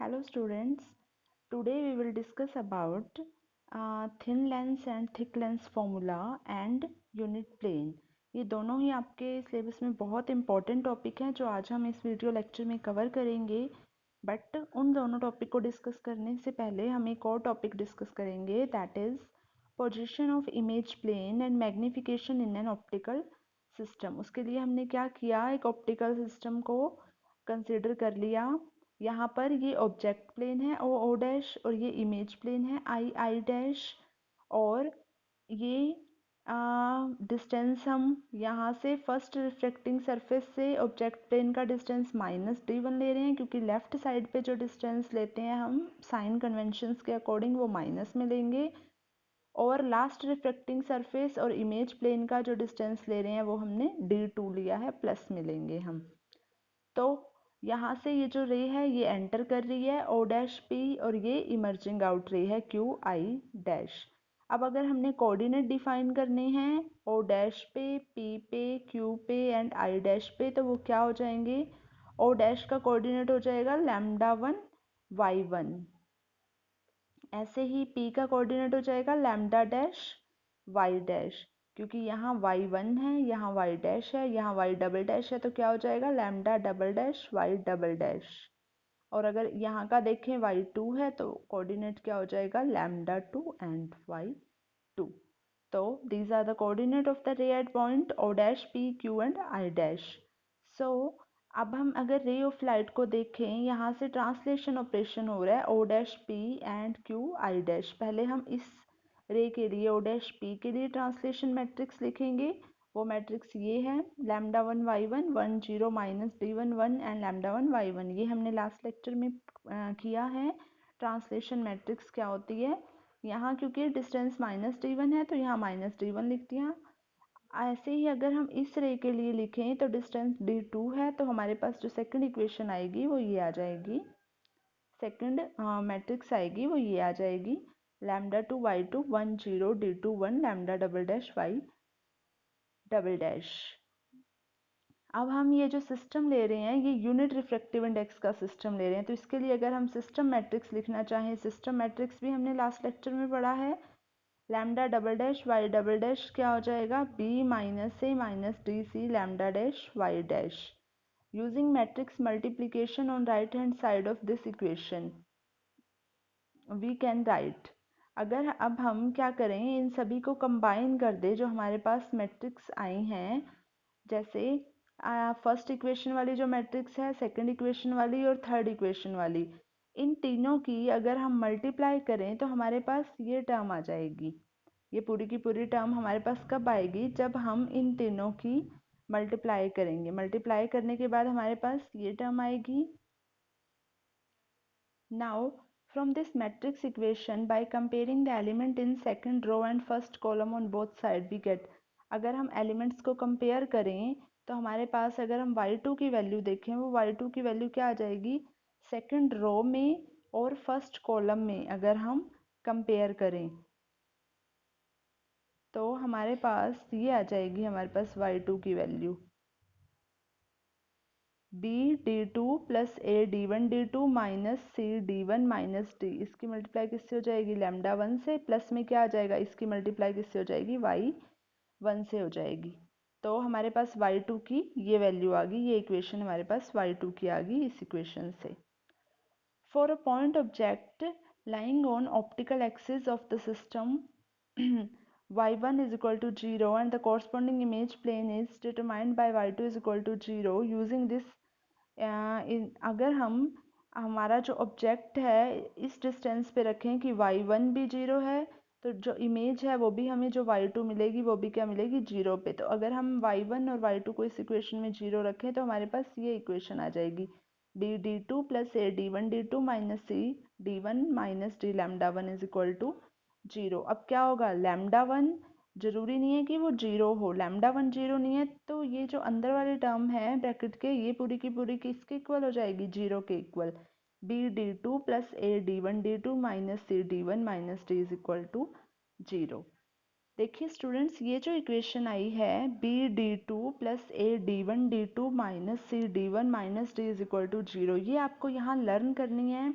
Hello students, today we will discuss about thin lens and thick lens formula and unit plane। ये दोनों ही आपके syllabus में बहुत important topic हैं जो आज हम इस वीडियो लेक्चर में कवर करेंगे। बट उन दोनों टॉपिक को डिस्कस करने से पहले हम एक और टॉपिक डिस्कस करेंगे, that is position of image plane and magnification in an optical system. उसके लिए हमने क्या किया, एक ऑप्टिकल सिस्टम को कंसिडर कर लिया। यहाँ पर ये ऑब्जेक्ट प्लेन है ओ ओ डैश और ये इमेज प्लेन है आई आई डैश, और ये डिस्टेंस हम यहाँ से फर्स्ट रिफ्लेक्टिंग सरफेस से ऑब्जेक्ट प्लेन का डिस्टेंस -d1 ले रहे हैं, क्योंकि लेफ्ट साइड पे जो डिस्टेंस लेते हैं हम साइन कन्वेंशंस के अकॉर्डिंग वो माइनस में लेंगे, और लास्ट रिफ्लेक्टिंग सरफेस और इमेज प्लेन का जो डिस्टेंस ले रहे हैं वो हमने d2 लिया है, प्लस में लेंगे हम। तो यहाँ से ये जो रे है ये एंटर कर रही है ओ डैश पी, और ये इमर्जिंग आउट रे है क्यू आई डैश। अब अगर हमने कोऑर्डिनेट डिफाइन करने हैं ओ डैश पे, पी पे, क्यू पे एंड आई डैश पे, तो वो क्या हो जाएंगे, ओ डैश का कोऑर्डिनेट हो जाएगा λ1 y1, ऐसे ही पी का कोऑर्डिनेट हो जाएगा लैम्डा डैश वाई डैश, क्योंकि यहाँ y1 है, यहाँ y डैश है, यहाँ y डबल डैश है, तो क्या हो जाएगा lambda double dash y double dash. और अगर यहाँ का देखें y2 है तो कोऑर्डिनेट क्या हो जाएगा λ2 एंड y2। तो these are the coordinate of the ray at point o dash p q and I dash। so अब हम अगर रे ऑफ लाइट को देखें, यहाँ से ट्रांसलेशन ऑपरेशन हो रहा है O dash P and Q I dash. पहले हम इस रे के लिए ओ डैश पी के लिए ट्रांसलेशन मैट्रिक्स लिखेंगे। वो मैट्रिक्स ये है λ1 y1 1 0 -d1 1 एंड λ1 y1। ये हमने लास्ट लेक्चर में किया है। ट्रांसलेशन मैट्रिक्स क्या होती है, यहाँ क्योंकि डिस्टेंस -d1 है तो यहाँ -d1 लिख दिया। ऐसे ही अगर हम इस रे के लिए लिखें तो डिस्टेंस d2 है, तो हमारे पास जो सेकंड इक्वेशन आएगी वो ये आ जाएगी, सेकंड मैट्रिक्स आएगी वो ये आ जाएगी λ2 y2 1 0 d2 1 lambda double dash y double dash. अब हम ये जो सिस्टम ले रहे हैं ये यूनिट रिफ्रैक्टिव इंडेक्स का सिस्टम ले रहे हैं, तो इसके लिए अगर हम सिस्टम मैट्रिक्स लिखना चाहें, सिस्टम मैट्रिक्स भी हमने लास्ट लेक्चर में पढ़ा है, lambda double dash Y double dash क्या हो जाएगा B minus A minus D C lambda dash Y dash. Using matrix multiplication on right hand side of this equation we can write. अगर अब हम क्या करें, इन सभी को कंबाइन कर दे जो हमारे पास मैट्रिक्स आई हैं, जैसे फर्स्ट इक्वेशन वाली जो मैट्रिक्स है, सेकंड इक्वेशन वाली और थर्ड इक्वेशन वाली, इन तीनों की अगर हम मल्टीप्लाई करें तो हमारे पास ये टर्म आ जाएगी। ये पूरी की पूरी टर्म हमारे पास कब आएगी, जब हम इन तीनों की मल्टीप्लाई करेंगे। मल्टीप्लाई करने के बाद हमारे पास ये टर्म आएगी। Now, from this matrix equation, by comparing the element in second row and first column on both side, we get, अगर हम एलिमेंट्स को कंपेयर करें तो हमारे पास अगर हम y2 की वैल्यू देखें, वो y2 की वैल्यू क्या आ जाएगी, सेकंड रो में और फर्स्ट कॉलम में अगर हम कंपेयर करें तो हमारे पास ये आ जाएगी, हमारे पास y2 की value B D two plus A D one D two minus C D one minus D, इसकी मल्टीप्लाई किससे हो जाएगी लैम्डा वन से, प्लस में क्या आ जाएगा, इसकी मल्टीप्लाई किससे हो जाएगी वाई वन से हो जाएगी। तो हमारे पास वाई टू की ये वैल्यू आ गई, ये इक्वेशन हमारे पास वाई टू की आ गई इस इक्वेशन से। For a point object lying on optical axis of the system y1 is equal to 0 and the corresponding image plane is determined by y2 is equal to 0 using this अगर हम हमारा जो object है इस distance पे रखें कि y1 भी 0 है, तो जो इमेज है वो भी हमें जो y2 मिलेगी वो भी क्या मिलेगी 0 पे। तो अगर हम y1 और y2 को इस इक्वेशन में 0 रखें तो हमारे पास ये इक्वेशन आ जाएगी B D two plus A D one D two minus C D one minus D lambda one is equal to 0। अब क्या होगा, लैम्डा वन जरूरी नहीं है कि वो 0 हो, लैम्डा वन 0 नहीं है तो ये जो अंदर वाली टर्म है ब्रैकेट के, ये पूरी की पूरी किसके इक्वल हो जाएगी 0 के equal, B D two plus A D one D two minus C D one minus D is equal to 0। देखिए स्टूडेंट्स, ये जो इक्वेशन आई है B D two plus A D one D two minus C D one minus D is equal to 0, ये आपको यहाँ learn करनी है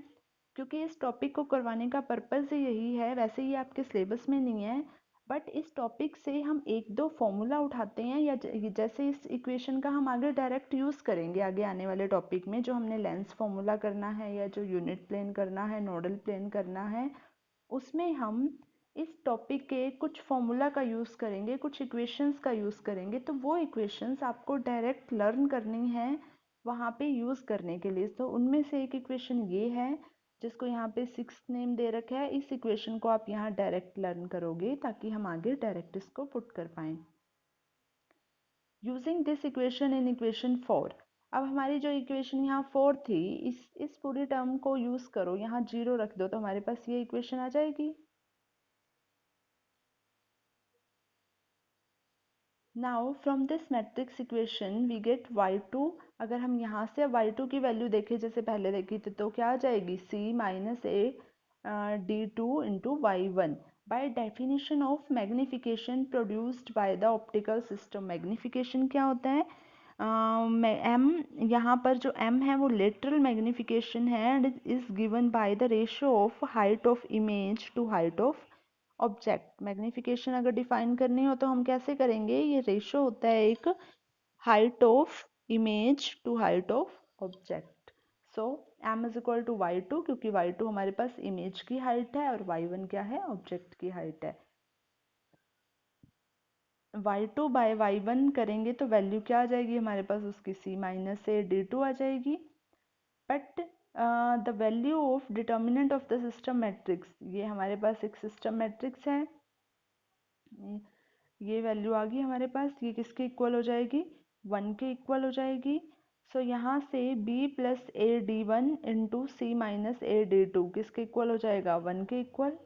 क्योंकि इस टॉपिक को करवाने का पर्पज़ यही है, वैसे ये आपके सिलेबस में नहीं है, बट इस टॉपिक से हम एक दो फॉर्मूला उठाते हैं, या जैसे इस इक्वेशन का हम आगे डायरेक्ट यूज़ करेंगे आगे आने वाले टॉपिक में, जो हमने लेंस फार्मूला करना है या जो यूनिट प्लेन करना है, नोडल प्लेन करना है, उसमें हम इस टॉपिक के कुछ फॉर्मूला का यूज़ करेंगे, कुछ इक्वेशंस का यूज़ करेंगे, तो वो इक्वेशंस आपको डायरेक्ट लर्न करनी है वहाँ पे यूज़ करने के लिए। तो उनमें से एक इक्वेशन ये है, जिसको यहाँ पे सिक्स नेम दे रखा है। इस इक्वेशन को आप यहाँ डायरेक्ट लर्न करोगे ताकि हम आगे डायरेक्ट इसको पुट कर पाएँ। Using this equation in equation 4। अब हमारी जो इक्वेशन यहाँ 4 थी, इस पूरी टर्म को यूज़ करो, यहाँ 0 रख दो, तो हमारे पास ये इक्वेशन आ जाएगी। Now from this matrix equation we get y2। अगर हम यहाँ से y2 की वैल्यू देखें जैसे पहले देखी थी, तो क्या आ जाएगी, c minus A d2 into y1 by definition of magnification produced by the optical system. Magnification क्या होता है, m, यहाँ पर जो m है वो लेटरल मैग्निफिकेशन है, and is given by the ratio of height of image to height of object. Magnification अगर डिफाइन करनी हो तो हम कैसे करेंगे, ये रेशो होता है एक height of image to height of object. So m is equal to y2, क्योंकि y2 हमारे पास इमेज की हाइट है और y1 क्या है, ऑब्जेक्ट की हाइट है। y2 बाय y1 करेंगे तो वैल्यू क्या आ जाएगी हमारे पास, उसकी c माइनस ए d2 आ जाएगी। But the value of determinant of the system matrix, ये हमारे पास एक सिस्टम मैट्रिक्स है, ये वैल्यू आ गई हमारे पास, ये किसके इक्वल हो जाएगी, 1 के इक्वल हो जाएगी। सो यहाँ से b plus A D one into C minus A D two किसके इक्वल हो जाएगा, 1 के इक्वल।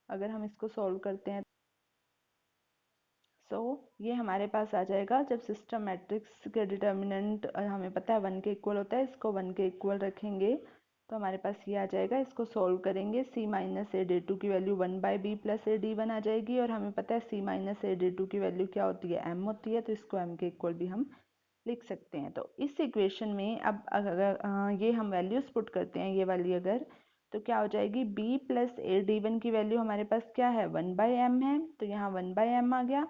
अगर हम इसको सॉल्व करते हैं, सो ये हमारे पास आ जाएगा, जब सिस्टम मैट्रिक्स के डिटर्मिनेंट हमें पता है 1 के इक्वल होता है, इसको 1 के इक्वल रखेंगे तो हमारे पास ये आ जाएगा। इसको सॉल्व करेंगे, c minus A D two की value 1 by B plus A D one आ जाएगी, और हमें पता है c minus A D two की वैल्यू क्या होती है, m होती है, तो इसको m के इक्वल भी हम लिख सकते हैं। तो इस इक्वेशन में अब अगर ये हम वैल्यूज पुट करते हैं, ये वाली अगर, तो क्या हो जाएगी, b plus A D one की वैल्यू हमारे पास क्या है, 1 बाई एम है, तो यहाँ 1 बाई एम आ गया,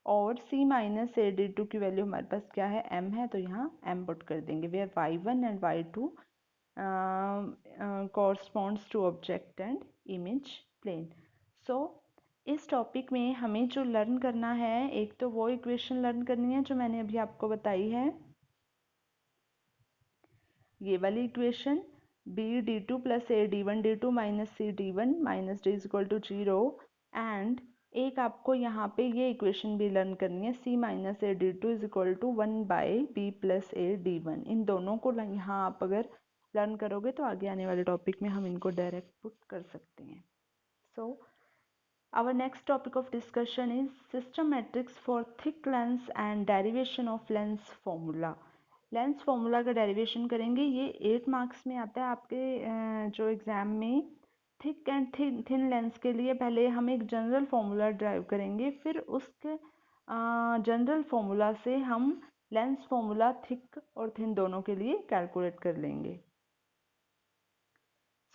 और c minus A D two की वैल्यू हमारे पास क्या है, m है, तो यहाँ m पुट कर देंगे, where y1 and y2 corresponds to object and image plane. So इस टॉपिक में हमें जो लर्न करना है, एक तो वो इक्वेशन लर्न करनी है जो मैंने अभी आपको बताई है, ये वाली equation b D two plus A D one D two minus C D one minus D is equal to 0, and एक आपको यहाँ पे ये इक्वेशन भी लर्न करनी है, c minus A D two is equal to 1 by B plus A D one. इन दोनों को यहाँ आप अगर लर्न करोगे तो आगे आने वाले टॉपिक में हम इनको डायरेक्ट पुट कर सकते हैं। सो our next topic of discussion is system matrix for thick lens and derivation of lens formula. Lens formula का डेरिवेशन करेंगे, ये 8 मार्क्स में आता है आपके जो एग्ज़ाम में। थिक एंड थिन लेंस के लिए पहले हम एक जनरल फार्मूला ड्राइव करेंगे, फिर उसके जनरल फार्मूला से हम लेंस फार्मूला थिक और थिन दोनों के लिए कैलकुलेट कर लेंगे।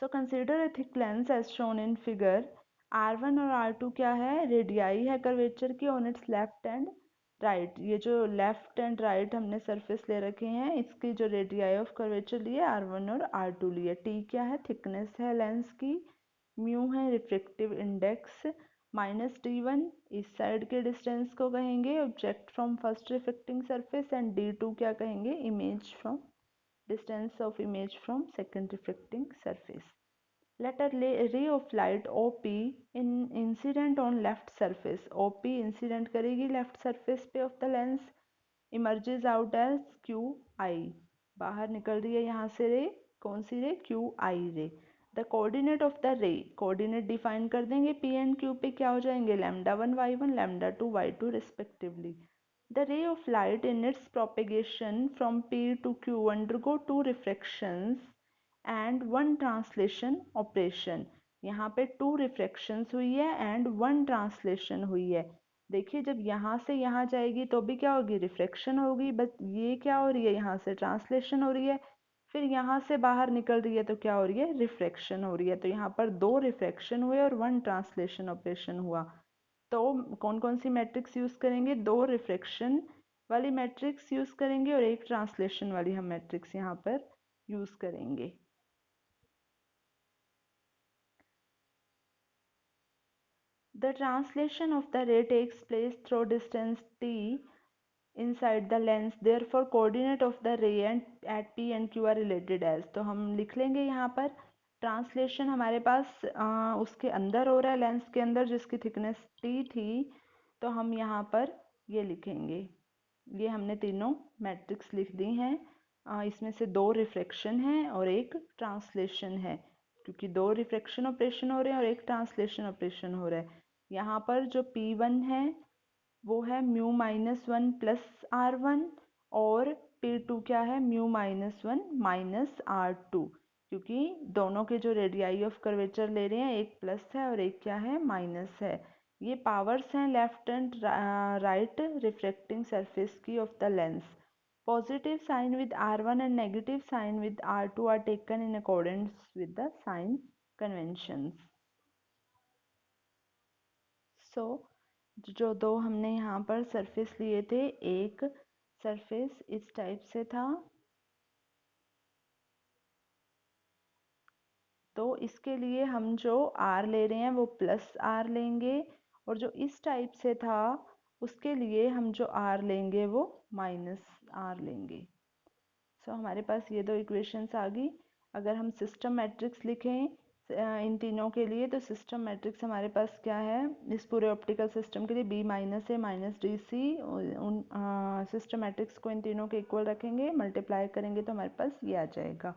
So consider a thick lens as shown in figure. R1 और R2 क्या है, रेडियाई है कर्वेचर की on its left and right. ये जो लेफ्ट एंड राइट हमने सरफेस ले रखे हैं, इसकी जो रेडियाई ऑफ कर्वेचर लिए R1 और R2 लिए। T क्या है, थिकनेस है लेंस की, म्यू है रिफ्रैक्टिव इंडेक्स, माइनस D1 इस साइड के डिस्टेंस को कहेंगे object from first reflecting surface, and D2 क्या कहेंगे, image from distance of image from second reflecting surface. Let a ray of light OP in incident on left surface. OP incident करेगी left surface पे of the lens, emerges out as QI। बाहर निकल रही है यहाँ से रे, कौन सी रे, QI रे। द कोऑर्डिनेट ऑफ द रे, कोऑर्डिनेट डिफाइन कर देंगे, P एंड Q पे क्या हो जाएंगे, λ1 y1 λ2 y2 respectively. The ray of light in its propagation from P to Q undergo two refractions and one translation operation। यहाँ पे टू रिफ्रैक्शंस हुई है एंड वन ट्रांसलेशन हुई है। देखिए जब यहाँ से यहाँ जाएगी तो भी क्या होगी, रिफ्रैक्शन होगी, बट ये क्या हो रही है, यहाँ से ट्रांसलेशन हो रही है। फिर यहाँ से बाहर निकल रही है तो क्या हो रही है, रिफ्रैक्शन हो रही है। तो यहाँ पर 2 रिफ्रैक्शन हुए और 1 ट्रांसलेशन ऑपरेशन हुआ। तो कौन कौन सी मैट्रिक्स यूज़ करेंगे, 2 रिफ्रैक्शन वाली मैट्रिक्स यूज़ करेंगे और 1 ट्रांसलेशन वाली हम मैट्रिक्स यहाँ पर यूज़ करेंगे। The translation of the ray takes place through distance t inside the lens, therefore coordinate of the ray and at p and q are related as। तो हम लिख लेंगे यहाँ पर ट्रांसलेशन हमारे पास उसके अंदर हो रहा है, लेंस के अंदर, जिसकी थिकनेस t थी। तो हम यहाँ पर ये लिखेंगे, ये हमने तीनों मैट्रिक्स लिख दी हैं। इसमें से 2 रिफ्रैक्शन है और 1 ट्रांसलेशन है, क्योंकि 2 रिफ्रैक्शन ऑपरेशन हो रहे हैं और 1 ट्रांसलेशन ऑपरेशन हो रहा है। यहाँ पर जो P1 है वो है mu minus one plus R1, और P2 क्या है, mu minus one minus R2, क्योंकि दोनों के जो रेडियाई ऑफ कर्वेचर ले रहे हैं, एक प्लस है और एक क्या है, माइनस है। ये पावर्स हैं left and right refracting surface की of the lens. Positive sign with R1 and negative sign with R2 are taken in accordance with the sign conventions। सो जो 2 हमने यहाँ पर सरफेस लिए थे, एक सरफेस इस टाइप से था, तो इसके लिए हम जो R ले रहे हैं वो प्लस R लेंगे, और जो इस टाइप से था उसके लिए हम जो R लेंगे वो माइनस R लेंगे। सो हमारे पास ये 2 इक्वेशंस आ गई। अगर हम सिस्टम मैट्रिक्स लिखें इन तीनों के लिए, तो सिस्टम मैट्रिक्स हमारे पास क्या है, इस पूरे ऑप्टिकल सिस्टम के लिए B minus A minus D सी, उन सिस्टम मैट्रिक्स को इन तीनों के इक्वल रखेंगे, मल्टीप्लाई करेंगे तो हमारे पास ये आ जाएगा।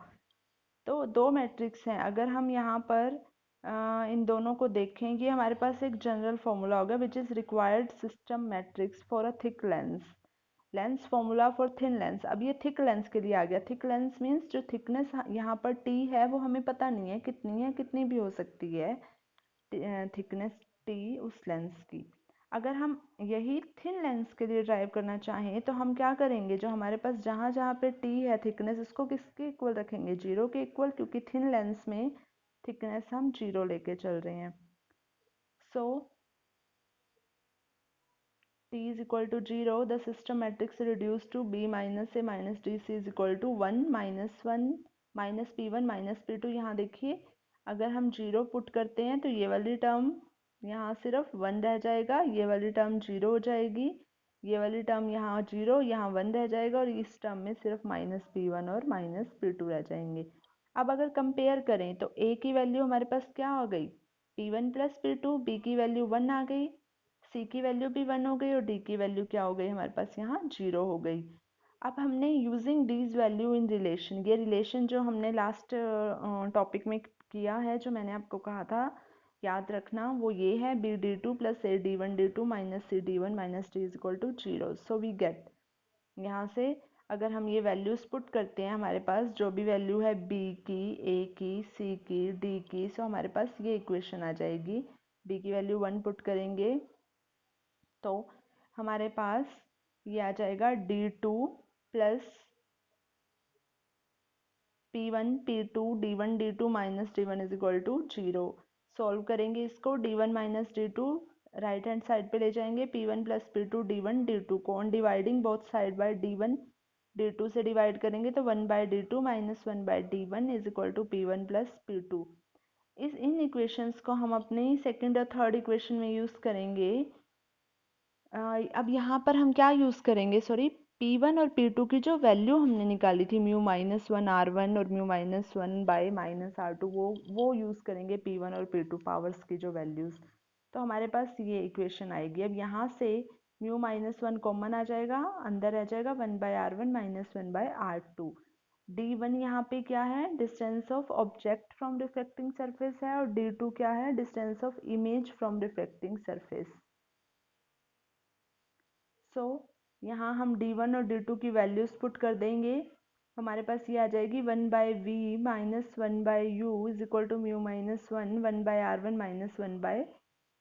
तो 2 मैट्रिक्स हैं। अगर हम यहाँ पर इन दोनों को देखें, ये हमारे पास एक जनरल फॉर्मूला होगा, which is required system matrix for a thick lens, lens formula for thin lens. अब ये थिक लेंस के लिए आ गया। थिक लेंस मीन्स जो थिकनेस यहाँ पर टी है वो हमें पता नहीं है कितनी है, कितनी भी हो सकती है थिकनेस टी उस लेंस की। अगर हम यही थिन लेंस के लिए ड्राइव करना चाहें तो हम क्या करेंगे, जो हमारे पास जहाँ जहाँ पे टी है थिकनेस, उसको किसके इक्वल रखेंगे, 0 के इक्वल, क्योंकि थिन लेंस में थिकनेस हम 0 लेके चल रहे हैं। सो t is equal to 0, the system matrix reduced to b minus a minus dc is equal to 1 minus 1 minus p1 minus p2। यहाँ देखिए अगर हम 0 पुट करते हैं तो ये वाली टर्म यहाँ सिर्फ 1 रह जाएगा, ये वाली टर्म 0 हो जाएगी, ये वाली टर्म यहाँ 0, यहाँ 1 रह जाएगा, और इस टर्म में सिर्फ माइनस p1 और माइनस p2 रह जाएंगे। अब अगर कंपेयर करें तो a की वैल्यू हमारे पास क्या हो गई, p1 प्लस p2, b की वैल्यू 1 आ गई, सी की वैल्यू भी 1 हो गई, और डी की वैल्यू क्या हो गई हमारे पास यहाँ 0 हो गई। अब हमने using these value in relation, ये रिलेशन जो हमने लास्ट टॉपिक में किया है, जो मैंने आपको कहा था याद रखना, वो ये है B D two plus A D one D two minus C D one minus D is equal to 0। So we get, यहाँ से अगर हम ये वैल्यूज पुट करते हैं, हमारे पास जो भी वैल्यू है बी की, ए की, सी की, डी की, सो हमारे पास ये इक्वेशन आ जाएगी। बी की वैल्यू 1 पुट करेंगे तो हमारे पास ये आ जाएगा D2 plus P1 P2 D1 D2 minus D1 is equal to 0। Solve करेंगे इसको, D1 minus D2 right hand side पे ले जाएंगे, P1 plus P2 D1 D2 को on dividing both side by D1 D2 से डिवाइड करेंगे तो 1 by D2 minus 1 by D1 is equal to P1 plus P2। इन इक्वेशंस को हम अपने सेकंड और थर्ड इक्वेशन में यूज़ करेंगे। अब यहाँ पर हम क्या यूज़ करेंगे, सॉरी, P1 और P2 की जो वैल्यू हमने निकाली थी, म्यू माइनस वन R1 और mu minus one by minus R2, वो यूज़ करेंगे P1 और P2 पावर्स की जो वैल्यूज़। तो हमारे पास ये इक्वेशन आएगी। अब यहाँ से म्यू माइनस वन कॉमन आ जाएगा, अंदर रह जाएगा 1 by R1 minus 1 by R2। D1 यहाँ पे क्या है, distance of object from reflecting surface है, और D2 क्या है, distance of image from reflecting surface. So यहाँ हम D1 और D2 की वैल्यूज़ पुट कर देंगे, हमारे पास ये आ जाएगी 1 by V minus 1 by U is equal to mu minus one 1 by R1 minus 1 by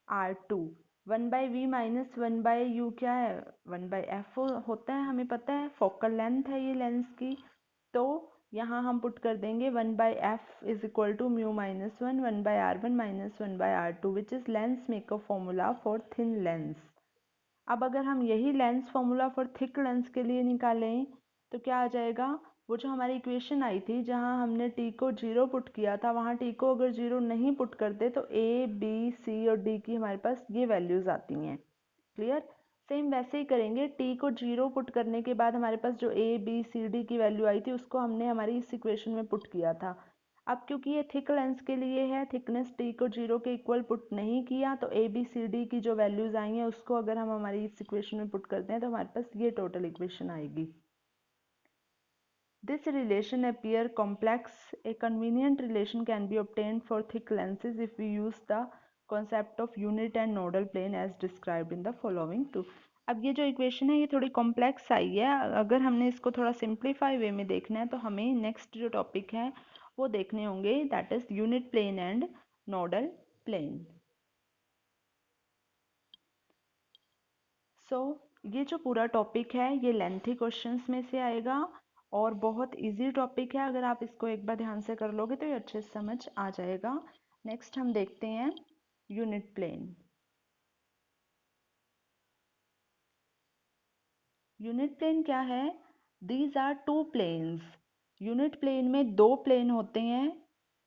R2। 1 by V minus 1 by U क्या है, 1 बाय एफ होता है, हमें पता है, फोकल लेंथ है ये लेंस की। तो यहाँ हम पुट कर देंगे 1/f is equal to mu minus one 1/r1 minus 1/r2 which is lens makeup formula for thin lens. अब अगर हम यही lens formula for thick lens के लिए निकालें तो क्या आ जाएगा, वो जो हमारी इक्वेशन आई थी जहाँ हमने t को 0 पुट किया था, वहाँ t को अगर 0 नहीं पुट करते तो a b c और d की हमारे पास ये वैल्यूज़ आती हैं। क्लियर। सेम वैसे ही करेंगे, t को 0 पुट करने के बाद हमारे पास जो a b c d की वैल्यू आई थी उसको हमने हमारी इस इक्वेशन में पुट किया था। अब क्योंकि ये थिक लेंस के लिए है, थिकनेस t को 0 के इक्वल पुट नहीं किया, तो a b c d की जो वैल्यूज आई हैं उसको अगर हम हमारी इस इक्वेशन में पुट करते हैं तो हमारे पास ये टोटल इक्वेशन आएगी। This relation appear complex. A convenient relation can be obtained for thick lenses if we use the concept of unit and nodal plane as described in the following two. अब ये जो equation है ये थोड़ी complex I है, अगर हमने इसको थोड़ा सिंप्लीफाई वे में देखना है तो हमें नेक्स्ट जो टॉपिक है वो देखने होंगे, that is unit plane and nodal plane. So ये जो पूरा टॉपिक है ये लेंथी क्वेश्चंस में से आएगा और बहुत इजी टॉपिक है, अगर आप इसको एक बार ध्यान से कर लोगे तो ये अच्छे से समझ आ जाएगा। नेक्स्ट हम देखते हैं यूनिट प्लेन। यूनिट प्लेन क्या है? These are two planes. Unit plane में दो प्लेन होते हैं,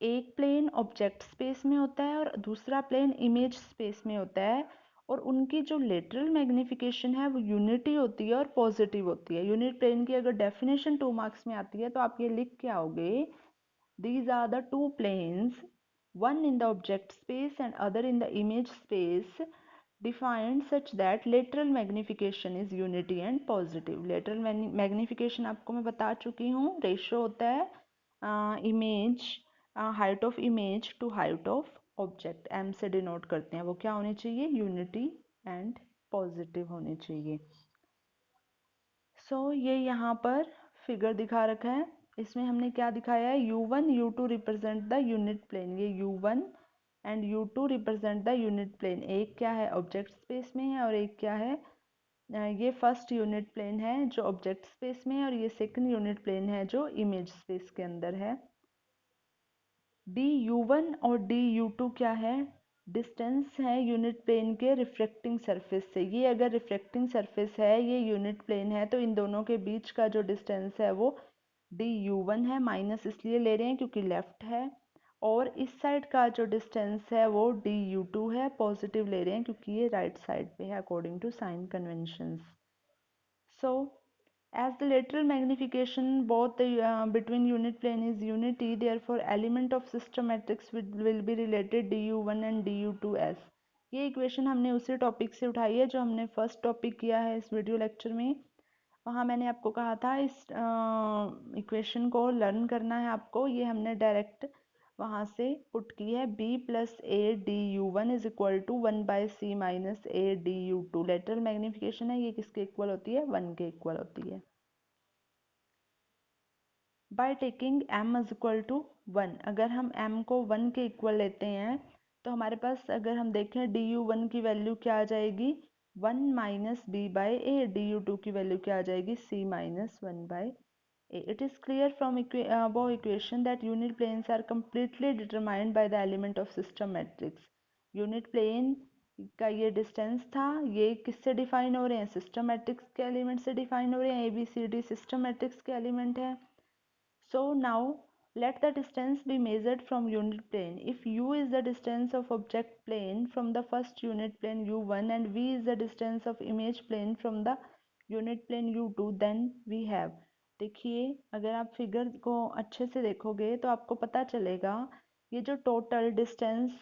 एक प्लेन ऑब्जेक्ट स्पेस में होता है और दूसरा प्लेन इमेज स्पेस में होता है, और उनकी जो लेटरल मैग्निफिकेशन है वो यूनिटी होती है और पॉजिटिव होती है। यूनिट प्लेन की अगर डेफिनेशन 2 मार्क्स में आती है तो आप ये लिख के आओगे, these are the two planes, one in the object space and other in the image space, defined such that lateral magnification is unity and positive. Lateral magnification आपको मैं बता चुकी हूँ, रेशो होता है image height of image to height of object, M से denote करते हैं। वो क्या होनी चाहिए? यूनिटी एंड पॉजिटिव होनी चाहिए। ये यहाँ पर फिगर दिखा रखा है, इसमें हमने क्या दिखाया है, u1 u2 represent the unit plane. ये u1 and u2 represent the unit plane. एक क्या है ऑब्जेक्ट स्पेस में है और एक क्या है, ये फर्स्ट यूनिट प्लेन है जो ऑब्जेक्ट स्पेस में है और ये सेकंड यूनिट प्लेन है जो इमेज स्पेस के अंदर है। डी यू वन और डी यू टू क्या है? डिस्टेंस है यूनिट प्लेन के रिफ्लेक्टिंग सरफेस से। ये अगर रिफ्लेक्टिंग सरफेस है, ये यूनिट प्लेन है, तो इन दोनों के बीच का जो डिस्टेंस है वो डी यू वन है, माइनस इसलिए ले रहे हैं क्योंकि लेफ्ट है, और इस साइड का जो डिस्टेंस है वो डी यू टू है, पॉजिटिव ले रहे हैं क्योंकि ये राइट साइड पे है according to sign conventions. So, as the lateral magnification both between unit plane is unity, therefore element of system matrix will be related du1 and du2 as। ये equation हमने उसी टॉपिक से उठाई है जो हमने फर्स्ट टॉपिक किया है इस वीडियो लेक्चर में। वहाँ मैंने आपको कहा था इस इक्वेशन को लर्न करना है आपको, ये हमने डायरेक्ट वहाँ से पुट की है, b plus A D U one is equal to 1/c minus A D U two. Lateral magnification है, ये किसके इक्वल होती है? 1 के इक्वल होती है। By taking m is equal to 1, अगर हम m को 1 के इक्वल लेते हैं तो हमारे पास अगर हम देखें डी यू वन की वैल्यू क्या आ जाएगी? 1 minus B by A. D U two की वैल्यू क्या आ जाएगी? c minus 1/a। It is clear from above equation that unit planes are completely determined by the element of system matrix। unit plane का ये distance था, ये किससे define हो रहे हैं? सिस्टम मैट्रिक्स के एलिमेंट से डिफाइन हो रहे हैं। A B C D system matrix के एलिमेंट है। So now let the distance be measured from unit plane. If u is the distance of object plane from the first unit plane u1 and v is the distance of image plane from the unit plane u2, then we have। देखिए अगर आप figure को अच्छे से देखोगे तो आपको पता चलेगा ये जो टोटल डिस्टेंस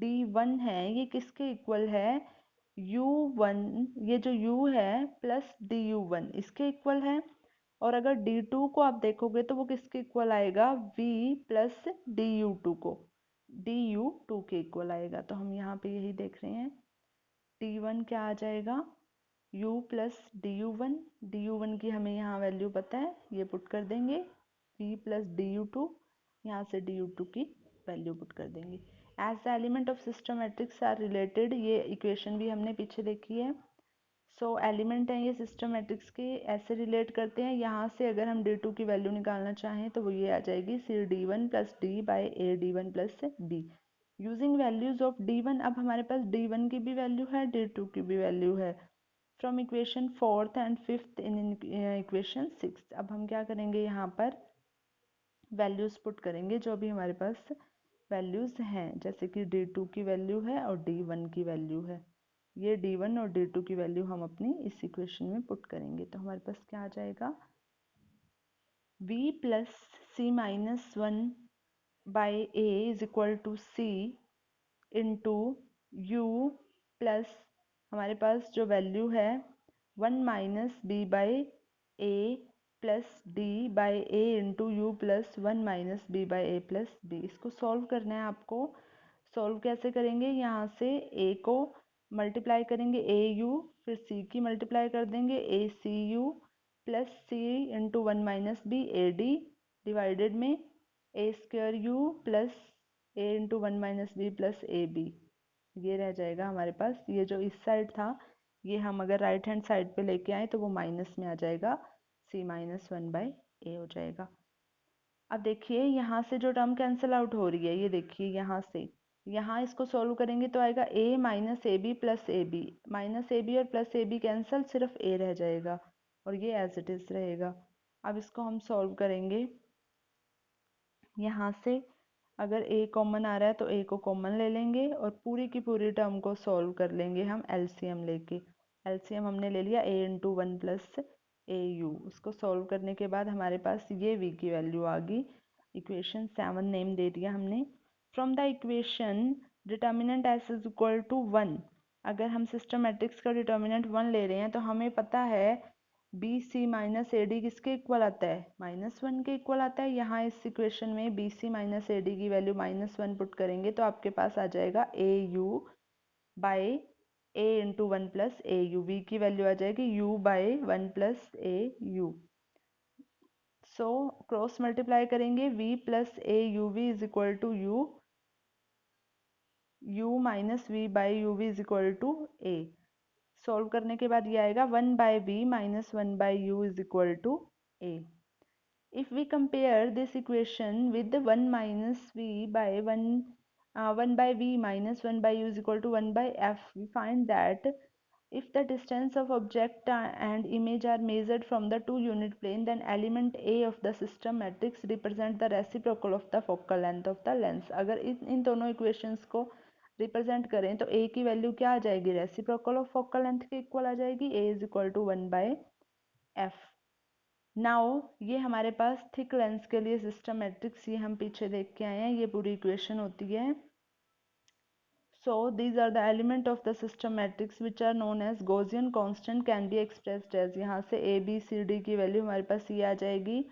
d1 है ये किसके इक्वल है? u1, ये जो u है प्लस du1 इसके इक्वल है, और अगर d2 को आप देखोगे तो वो किसके इक्वल आएगा? v प्लस du2 को du2 के इक्वल आएगा। तो हम यहाँ पे यही देख रहे हैं, d1 क्या आ जाएगा? u plus du1। du1 की हमें यहाँ वैल्यू पता है, ये पुट कर देंगे, v प्लस du2, यहाँ से du2 की वैल्यू पुट कर देंगे। As the element of system matrix are related, ये इक्वेशन भी हमने पीछे देखी है। सो एलिमेंट हैं ये सिस्टम मैट्रिक्स के, ऐसे रिलेट करते हैं। यहाँ से अगर हम D2 की वैल्यू निकालना चाहें तो वो ये आ जाएगी CD1 plus D by AD1 plus B। Using values of D1, अब हमारे पास D1 की भी वैल्यू है, D2 की भी वैल्यू है, from equation 4th and 5th in equation 6th। अब हम क्या करेंगे, यहाँ पर वैल्यूज पुट करेंगे जो भी हमारे पास वैल्यूज हैं, जैसे कि D2 की वैल्यू है और D1 की वैल्यू है। ये D1 और D2 की वैल्यू हम अपनी इस इक्वेशन में पुट करेंगे, तो हमारे पास क्या आ जाएगा, V plus C minus 1 by A is equal to C into U plus हमारे पास जो वैल्यू है 1 minus B by A plus D by A into U plus 1 minus B by A plus B। इसको solve करना है आपको। Solve कैसे करेंगे, यहाँ से A को मल्टीप्लाई करेंगे AU, फिर C की मल्टीप्लाई कर देंगे ACU plus C into 1 minus B AD divided में A square U plus A into 1 minus B plus AB। ये रह जाएगा हमारे पास। ये जो इस साइड था ये हम अगर राइट हैंड साइड पे लेके आए तो वो माइनस में आ जाएगा, C माइनस 1 बाई A हो जाएगा। अब देखिए यहाँ से जो टर्म कैंसिल आउट हो रही है, ये देखिए यहाँ से यहाँ इसको सॉल्व करेंगे तो आएगा A minus A B plus A B, minus A B और प्लस ए बी कैंसल, सिर्फ A रह जाएगा और ये एज इट इज़ रहेगा। अब इसको हम सॉल्व करेंगे, यहाँ से अगर A कॉमन आ रहा है तो A को कॉमन ले लेंगे और पूरी की पूरी टर्म को सॉल्व कर लेंगे हम एलसीएम लेके। एलसीएम हमने ले लिया A इंटू 1 प्लस AU। उसको सॉल्व करने के बाद हमारे पास ये V की वैल्यू आ गई। इक्वेशन 7 नेम दे दिया हमने। From the equation determinant S is equal to 1, अगर हम सिस्टम मैट्रिक्स का डिटर्मिनेंट 1 ले रहे हैं तो हमें पता है B C minus A D किसके इक्वल आता है, -1 के इक्वल आता है। यहाँ इस इक्वेशन में B C minus A D की वैल्यू -1 पुट करेंगे तो आपके पास आ जाएगा A U by A into 1 plus A U. V की वैल्यू आ जाएगी u by 1 plus A U. So cross multiply करेंगे, v plus A U V is equal to U minus V by U V is equal to A. Solve करने के बाद ये आएगा 1 by we minus 1 by U is equal to A. If we compare this equation with the 1 minus v by 1 by v minus 1 by u is equal to 1 by f, we find that if the distance of object and image are measured from the two unit plane, then element A of the system matrix represent the reciprocal of the focal length of the lens। अगर इन दोनों equations को represent करें तो A की value क्या आ जाएगी, reciprocal of focal length के इक्वल आ जाएगी, A is equal to 1 by F. Now ये हमारे पास थिक लेंस के लिए सिस्टम मैट्रिक्स, ये हम पीछे देख के आए हैं, ये पूरी इक्वेशन होती है। So these are the element of the system matrix which are known as Gaussian constant can be expressed as, यहाँ से A B C D की वैल्यू हमारे पास ये आ जाएगी।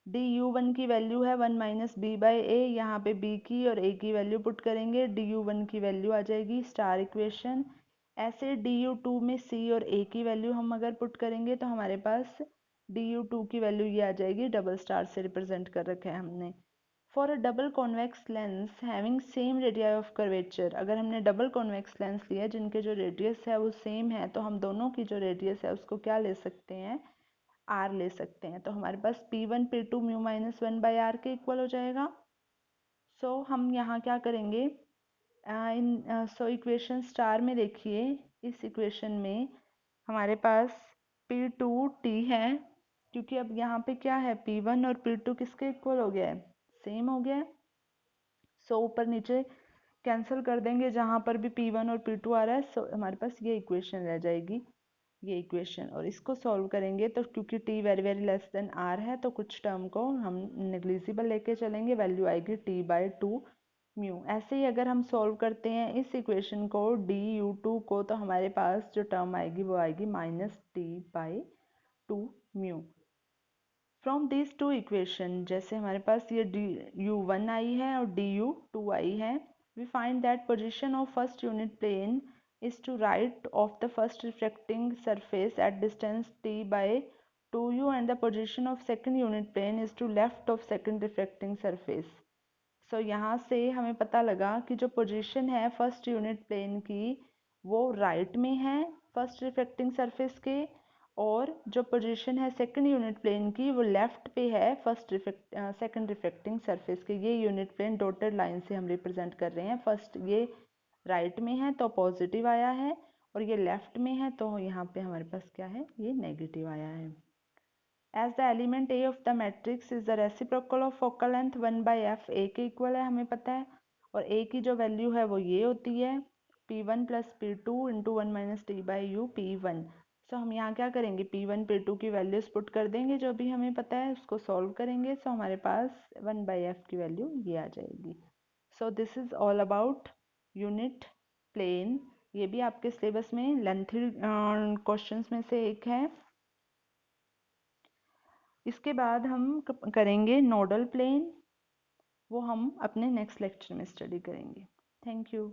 du1 की वैल्यू है 1 माइनस बी बाई ए, यहाँ पे b की और a की वैल्यू पुट करेंगे, du1 की वैल्यू आ जाएगी स्टार इक्वेशन। ऐसे du2 में c और a की वैल्यू हम अगर पुट करेंगे तो हमारे पास du2 की वैल्यू ये आ जाएगी, डबल स्टार से रिप्रेजेंट कर रखा है हमने। For a double convex lens having same radii of curvature, अगर हमने डबल कॉन्वेक्स लेंस लिया जिनके जो रेडियस है वो सेम है तो हम दोनों की जो रेडियस है उसको क्या ले सकते हैं, आर ले सकते हैं। तो हमारे पास P1 P2 mu minus 1 by R के इक्वल हो जाएगा। सो हम यहाँ क्या करेंगे, इक्वेशन स्टार में देखिए, इस इक्वेशन में हमारे पास P2T है, क्योंकि अब यहाँ पे क्या है, P1 और P2 किसके इक्वल हो गया है, सेम हो गया है। सो ऊपर नीचे कैंसिल कर देंगे जहाँ पर भी P1 और P2 आ रहा है। सो हमारे पास ये इक्वेशन रह जाएगी, ये इक्वेशन, और इसको सॉल्व करेंगे तो क्योंकि t very very less than r है तो कुछ टर्म को हम नेग्लिजिबल लेके चलेंगे, वैल्यू आएगी t बाई 2 म्यू। ऐसे ही अगर हम सॉल्व करते हैं इस इक्वेशन को du2 को तो हमारे पास जो टर्म आएगी वो आएगी minus t by 2 mu. From this two equation, जैसे हमारे पास ये du1 आई है और du2 आई है, we find that position of first unit plane is to right of the first refracting surface at distance t by 2u and the position of second unit plane is to left of second refracting surface। so यहाँ से हमें पता लगा कि जो position है first unit plane की वो राइट में है फर्स्ट रिफ्लेक्टिंग सरफेस के, और जो पोजीशन है सेकंड यूनिट प्लेन की वो लेफ्ट पे है सेकंड रिफ्लेक्टिंग सरफेस के। ये यूनिट प्लेन डॉटेड लाइन से हम रिप्रेजेंट कर रहे हैं। फर्स्ट ये राइट में है तो पॉजिटिव आया है, और ये लेफ्ट में है तो यहाँ पे हमारे पास क्या है, ये नेगेटिव आया है। As the element A of the matrix is the reciprocal of focal length 1/f, A के इक्वल है हमें पता है, और ए की जो वैल्यू है वो ये होती है p1 plus P two into one minus T by you p1। सो हम यहाँ क्या करेंगे, p1 p2 की वैल्यूज पुट कर देंगे जो भी हमें पता है, उसको सॉल्व करेंगे। सो हमारे पास 1/f की वैल्यू ये आ जाएगी। So this is all about unit plane. ये भी आपके सिलेबस में लेंथी क्वेश्चंस में से एक है। इसके बाद हम करेंगे नोडल प्लेन, वो हम अपने नेक्स्ट लेक्चर में स्टडी करेंगे। Thank you.